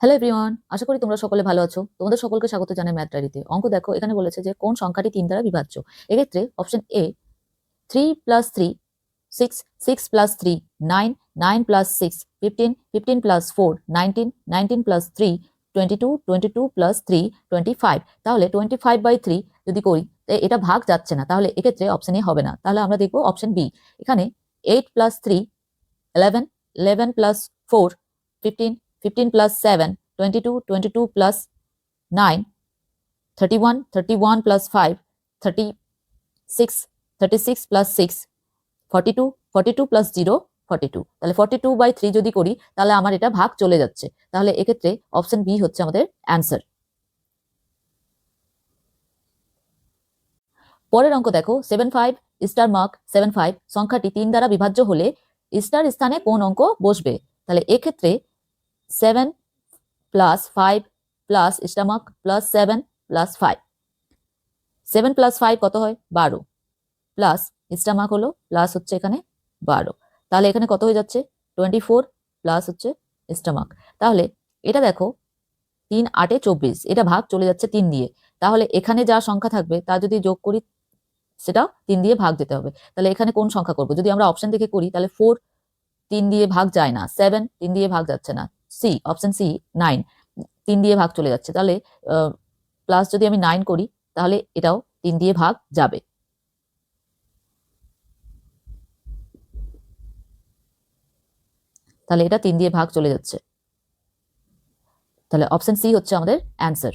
Hello everyone, আশা করি তোমরা সকলে ভালো আছো। তোমাদের সকলকে স্বাগত জানাই ম্যাথ ডায়েরিতে। অঙ্ক দেখো, এখানে বলেছে যে কোন সংখ্যাটি 3 দ্বারা বিভাজ্য। এক্ষেত্রে অপশন এ 3 + 3 6, 6 + 3 9, 9 + 6 15, 15 + 4 19, 19 + 3 22, 22 + 3 25। তাহলে 25/3 যদি করি, এটা ভাগ যাচ্ছে না, তাহলে এক্ষেত্রে অপশন এ হবে না। তাহলে আমরা দেখবো অপশন বি। এখানে 8 + 3 11, 11 + 4 15, 15 + 7 22, 22 + 9 31, 31 + 5 36, 36 + 6 42, 42 + 0 42। তাহলে 42/3 যদি করি, তাহলে আমার এটা ভাগ চলে যাচ্ছে। তাহলে এক্ষেত্রে অপশন বি হচ্ছে আমাদের অ্যান্সার। পরের অঙ্ক দেখো, 75 স্টার মার্ক 75 সংখ্যাটি 3 দ্বারা বিভাজ্য হলে স্টার স্থানে কোন অঙ্ক বসবে? তাহলে এক্ষেত্রে 7 + 5 + স্টার মার্ক +7 + 5। 7 + 5 কত হয়? 12 প্লাস স্টার মার্ক হলো প্লাস হচ্ছে এখানে 12। তাহলে এখানে কত হয়ে যাচ্ছে? 24 প্লাস হচ্ছে স্টার মার্ক। তাহলে এটা দেখো 3 8 24, এটা ভাগ চলে যাচ্ছে 3 দিয়ে। তাহলে এখানে যা সংখ্যা থাকবে তা যদি যোগ করি, সেটাও 3 দিয়ে ভাগ দিতে হবে। তাহলে এখানে কোন সংখ্যা করব? যদি আমরা অপশন দেখে করি, তাহলে 4 3 দিয়ে ভাগ যায় না, 7 3 দিয়ে ভাগ যাচ্ছে না, সি অপশন সি 9 3 দিয়ে ভাগ চলে যাচ্ছে। তাহলে প্লাস যদি আমি 9 করি, তাহলে এটাও 3 দিয়ে ভাগ যাবে। তাহলে এটা 3 দিয়ে ভাগ চলে যাচ্ছে। তাহলে অপশন সি হচ্ছে আমাদের অ্যান্সার।